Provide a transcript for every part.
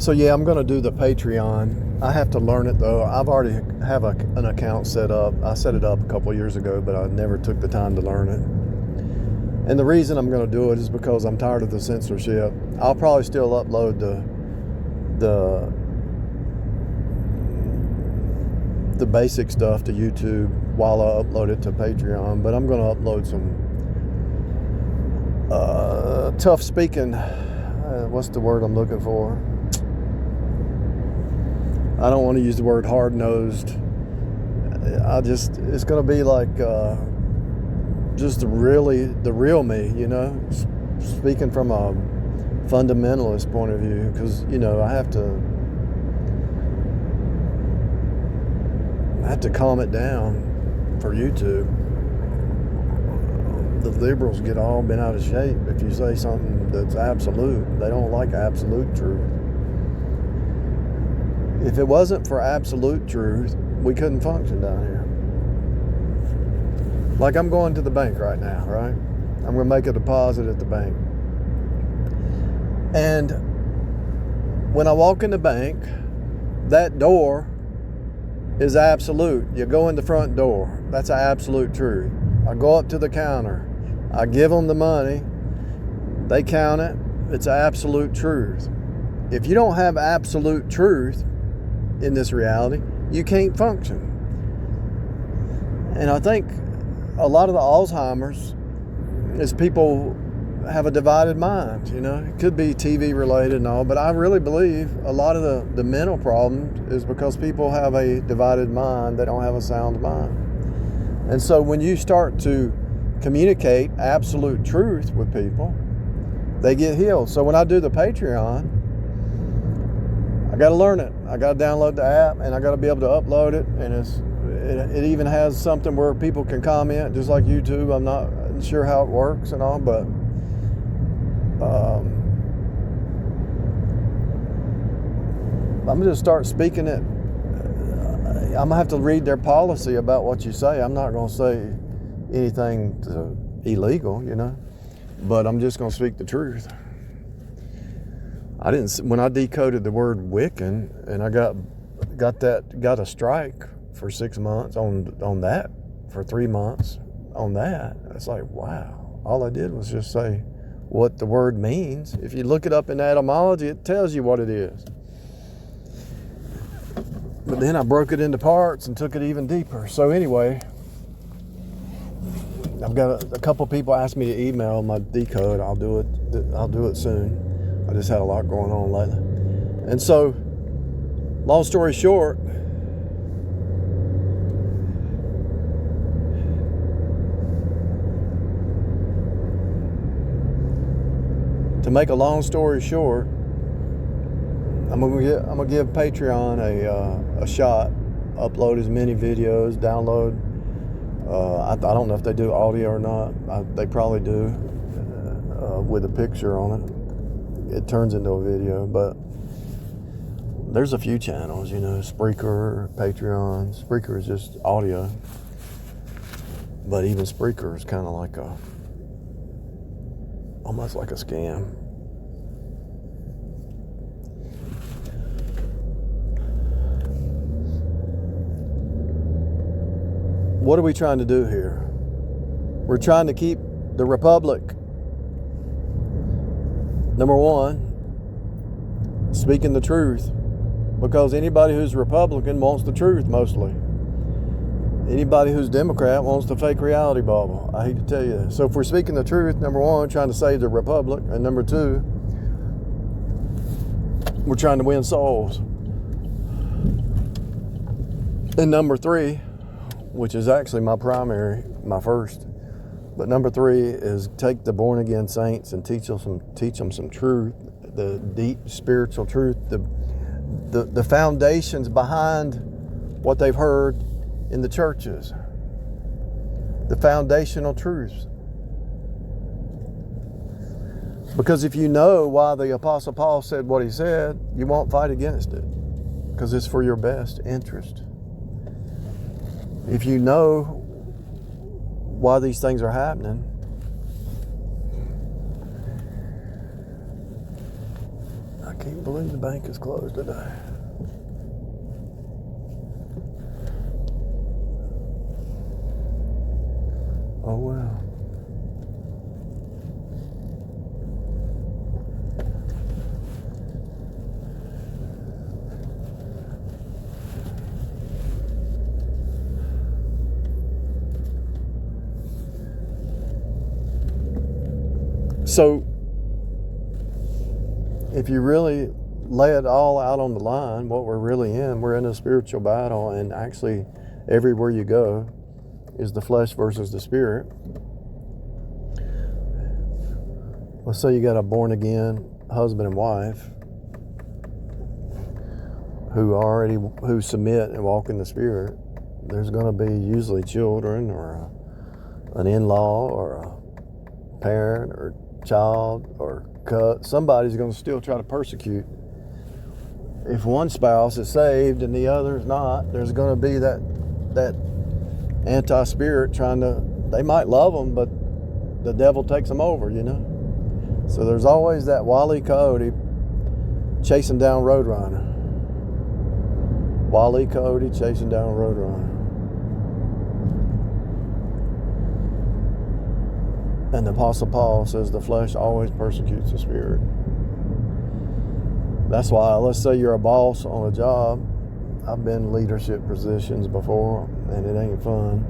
So yeah, I'm going to do the Patreon. I have to learn it though. I've already have an account set up. I set it up a couple of years ago, but I never took the time to learn it. And the reason I'm going to do it is because I'm tired of the censorship. I'll probably still upload the basic stuff to YouTube while I upload it to Patreon, but I'm going to upload some tough speaking. What's the word I'm looking for? I don't want to use the word hard-nosed. It's going to be like just the real me, you know, speaking from a fundamentalist point of view, because, you know, I have to calm it down for YouTube. The liberals get all bent out of shape if you say something that's absolute. They don't like absolute truth. If it wasn't for absolute truth, we couldn't function down here. Like I'm going to the bank right now, right? I'm going to make a deposit at the bank. And when I walk in the bank, that door is absolute. You go in the front door. That's an absolute truth. I go up to the counter. I give them the money. They count it. It's absolute truth. If you don't have absolute truth in this reality, you can't function. And I think a lot of the Alzheimer's is people have a divided mind, you know. It could be TV related and all, but I really believe a lot of the mental problem is because people have a divided mind. They don't have a sound mind. And so when you start to communicate absolute truth with people, they get healed. So when I do the Patreon, I got to learn it. I got to download the app, and I got to be able to upload it. And it even has something where people can comment, just like YouTube. I'm not sure how it works and all, but I'm going to start speaking it. I'm going to have to read their policy about what you say. I'm not going to say anything illegal, you know, but I'm just going to speak the truth. When I decoded the word Wiccan, and I got a strike for 6 months on that, for 3 months on that. It's like, wow. All I did was just say what the word means. If you look it up in etymology, it tells you what it is. But then I broke it into parts and took it even deeper. So anyway, I've got a couple people asked me to email my decode. I'll do it soon. I just had a lot going on lately. And so, long story short, to make a long story short, I'm gonna give Patreon a shot. Upload as many videos, download. I don't know if they do audio or not. They probably do, with a picture on it. It turns into a video, but there's a few channels, you know, Spreaker, Patreon. Spreaker is just audio, but even Spreaker is kind of like almost like a scam. What are we trying to do here? We're trying to keep the republic. Number one, speaking the truth, because anybody who's Republican wants the truth mostly. Anybody who's Democrat wants the fake reality bubble. I hate to tell you that. So if we're speaking the truth, number one, trying to save the republic, and number two, we're trying to win souls. And number three, which is actually my first. But number three is take the born again saints and teach them some truth, the deep spiritual truth, the foundations behind what they've heard in the churches, the foundational truths. Because if you know why the Apostle Paul said what he said, you won't fight against it, because it's for your best interest. If you know why these things are happening, Can't believe the bank is closed today. Oh well. So, if you really lay it all out on the line, what we're really in, we're in a spiritual battle, and actually everywhere you go is the flesh versus the spirit. Let's say you got a born again husband and wife who submit and walk in the spirit. There's going to be usually children or an in-law or a parent or child or somebody's going to still try to persecute. If one spouse is saved and the other is not, there's going to be that anti-spirit they might love them, but the devil takes them over, So there's always that Wile E. Coyote chasing down Roadrunner. Wile E. Coyote chasing down Roadrunner. And the Apostle Paul says the flesh always persecutes the spirit. That's why, let's say you're a boss on a job. I've been in leadership positions before, and it ain't fun.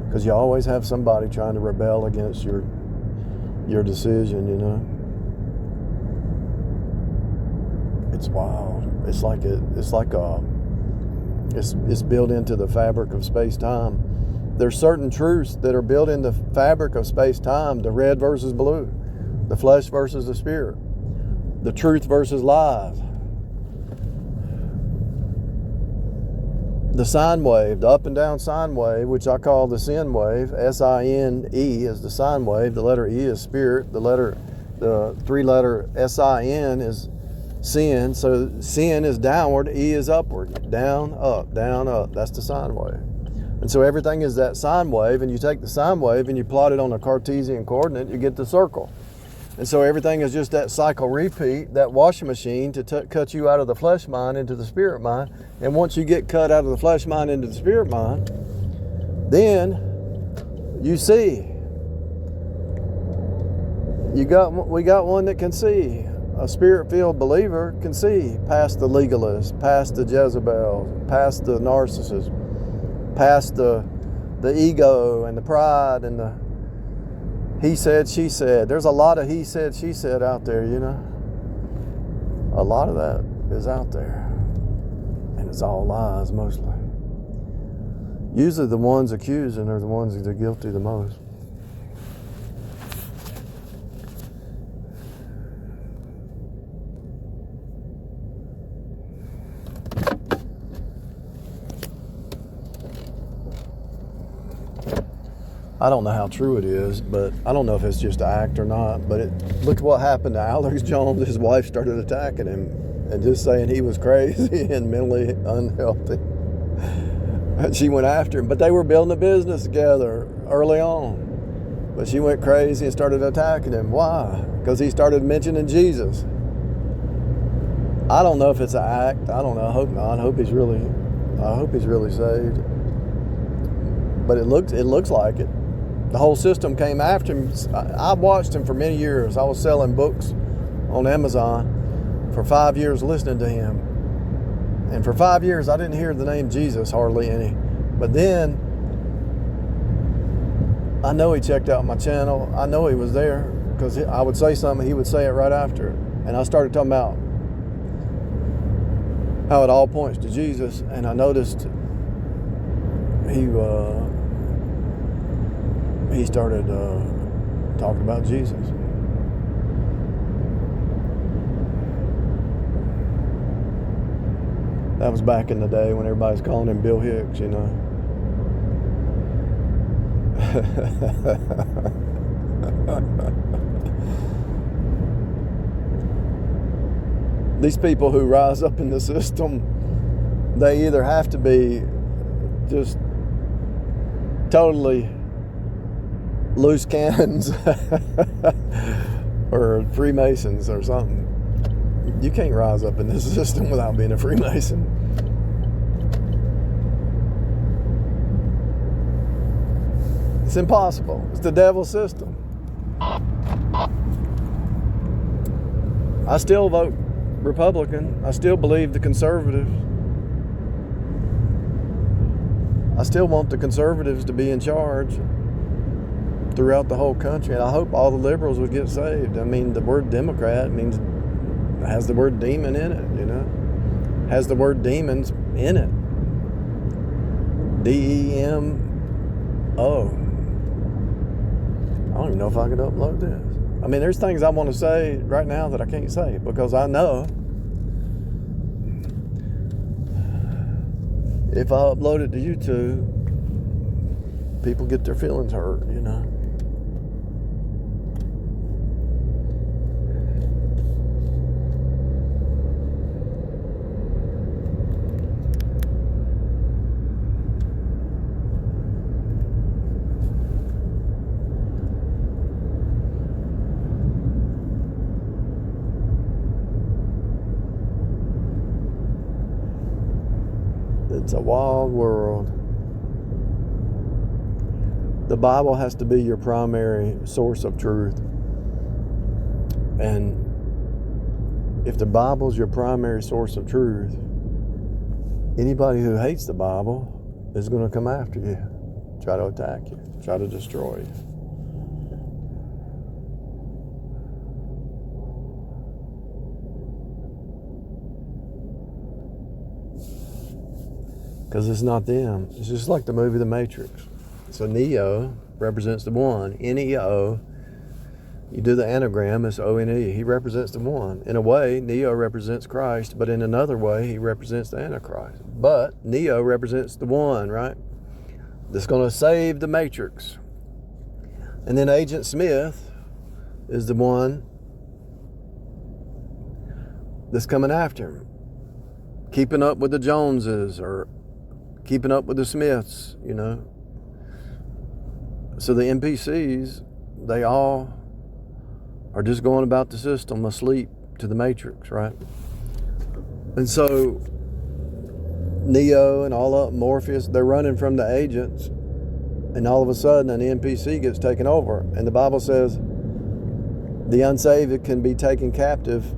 Because you always have somebody trying to rebel against your decision, It's wild. It's built into the fabric of space-time. There's certain truths that are built in the fabric of space-time, the red versus blue, the flesh versus the spirit, the truth versus lies. The sine wave, the up and down sine wave, which I call the sin wave, S-I-N-E is the sine wave, the letter E is spirit, the three-letter S-I-N is sin, so sin is downward, E is upward, down, up, that's the sine wave. And so everything is that sine wave, and you take the sine wave and you plot it on a Cartesian coordinate, you get the circle. And so everything is just that cycle repeat, that washing machine to cut you out of the flesh mind into the spirit mind. And once you get cut out of the flesh mind into the spirit mind, then you see. We got one that can see. A spirit-filled believer can see past the legalist, past the Jezebel, past the narcissist, past the ego and the pride and the he said, she said. There's a lot of he said, she said out there, A lot of that is out there. And it's all lies mostly. Usually the ones accusing are the ones that are guilty the most. I don't know how true it is, but I don't know if it's just an act or not, but look what happened to Alex Jones. His wife started attacking him and just saying he was crazy and mentally unhealthy. And she went after him, but they were building a business together early on. But she went crazy and started attacking him. Why? Because he started mentioning Jesus. I don't know if it's an act. I don't know. I hope not. I hope he's really saved. But it looks like it. The whole system came after him. I watched him for many years. I was selling books on Amazon for 5 years listening to him. And for 5 years, I didn't hear the name Jesus hardly any. But then, I know he checked out my channel. I know he was there because I would say something, he would say it right after it. And I started talking about how it all points to Jesus. And I noticed he started talking about Jesus. That was back in the day when everybody's calling him Bill Hicks, These people who rise up in the system, they either have to be just totally loose cannons or Freemasons or something. You can't rise up in this system without being a Freemason. It's impossible. It's the devil's system. I still vote Republican. I still believe the conservatives. I still want the conservatives to be in charge throughout the whole country, and I hope all the liberals would get saved. I mean, the word Democrat has the word demon in it, you know, has the word demons in it. DEMO. I don't even know if I could upload this. I mean, there's things I want to say right now that I can't say because I know if I upload it to YouTube, people get their feelings hurt, you know. It's a wild world. The Bible has to be your primary source of truth. And if the Bible's your primary source of truth, anybody who hates the Bible is going to come after you, try to attack you, try to destroy you. Because it's not them. It's just like the movie The Matrix. So Neo represents the one. N-E-O. You do the anagram, it's O-N-E. He represents the one. In a way, Neo represents Christ, but in another way, he represents the Antichrist. But Neo represents the one, right? That's going to save the Matrix. And then Agent Smith is the one that's coming after him. Keeping up with the Joneses or keeping up with the Smiths, you know. So the NPCs, they all are just going about the system asleep to the Matrix, right? And so Neo and all of Morpheus, they're running from the agents, and all of a sudden an NPC gets taken over. And the Bible says the unsaved can be taken captive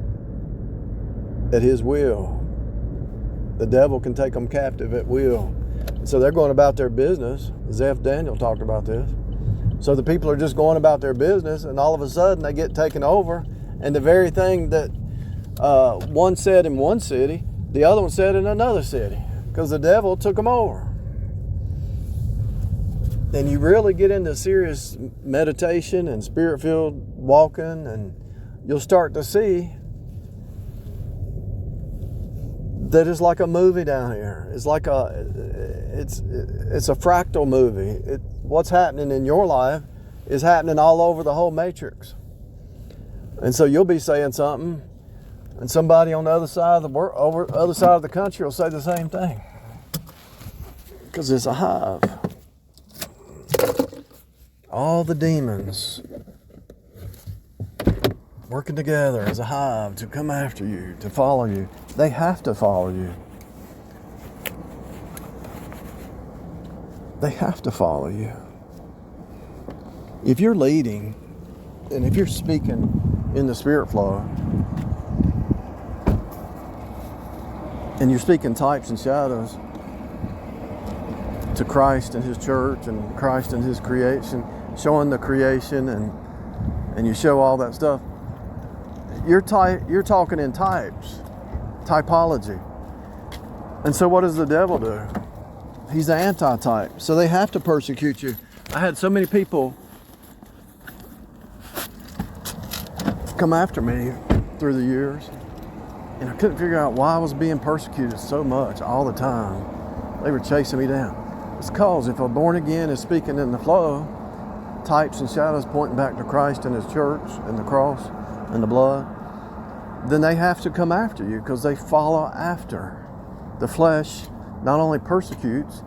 at his will. The devil can take them captive at will. So they're going about their business. Zeph Daniel talked about this. So the people are just going about their business, and all of a sudden they get taken over, and the very thing that one said in one city, the other one said in another city, because the devil took them over. And you really get into serious meditation and spirit-filled walking, and you'll start to see that it's like a movie down here. It's like it's a fractal movie. What's happening in your life is happening all over the whole matrix. And so you'll be saying something, and somebody on the other side of the world, over the other side of the country, will say the same thing, because it's a hive. All the demons working together as a hive to come after you, to follow you. They have to follow you. They have to follow you. If you're leading, and if you're speaking in the spirit flow, and you're speaking types and shadows to Christ and His church and Christ and His creation, showing the creation, and you show all that stuff, you're talking in types, typology. And so what does the devil do? He's the anti-type. So they have to persecute you. I had so many people come after me through the years, and I couldn't figure out why I was being persecuted so much all the time. They were chasing me down. It's because if a born again is speaking in the flow, types and shadows pointing back to Christ and His church and the cross and the blood, then they have to come after you because they follow after. The flesh not only persecutes,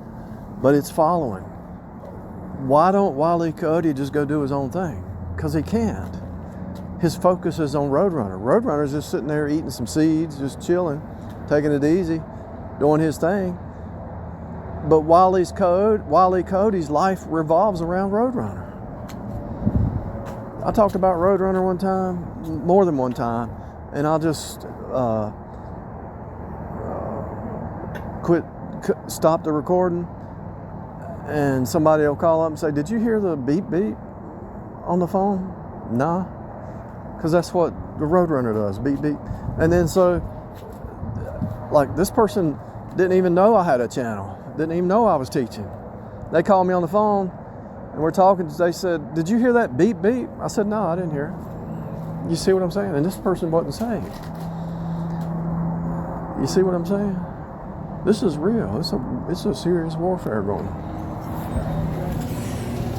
but it's following. Why don't Wile E. Coyote just go do his own thing? Because he can't. his focus is on Roadrunner. Roadrunner's just sitting there eating some seeds, just chilling, taking it easy, doing his thing. But Wile E. Coyote's life revolves around Roadrunner. I talked about Roadrunner one time, more than one time, and I'll just stop the recording, and somebody will call up and say, "Did you hear the beep beep on the phone?" Nah, because that's what the Roadrunner does, beep beep. And then so, like, this person didn't even know I had a channel, didn't even know I was teaching. They called me on the phone, and we're talking. They said, "Did you hear that beep beep?" I said, "No, I didn't hear it." You see what I'm saying? And this person wasn't saved. You see what I'm saying? This is real. It's a serious warfare going on.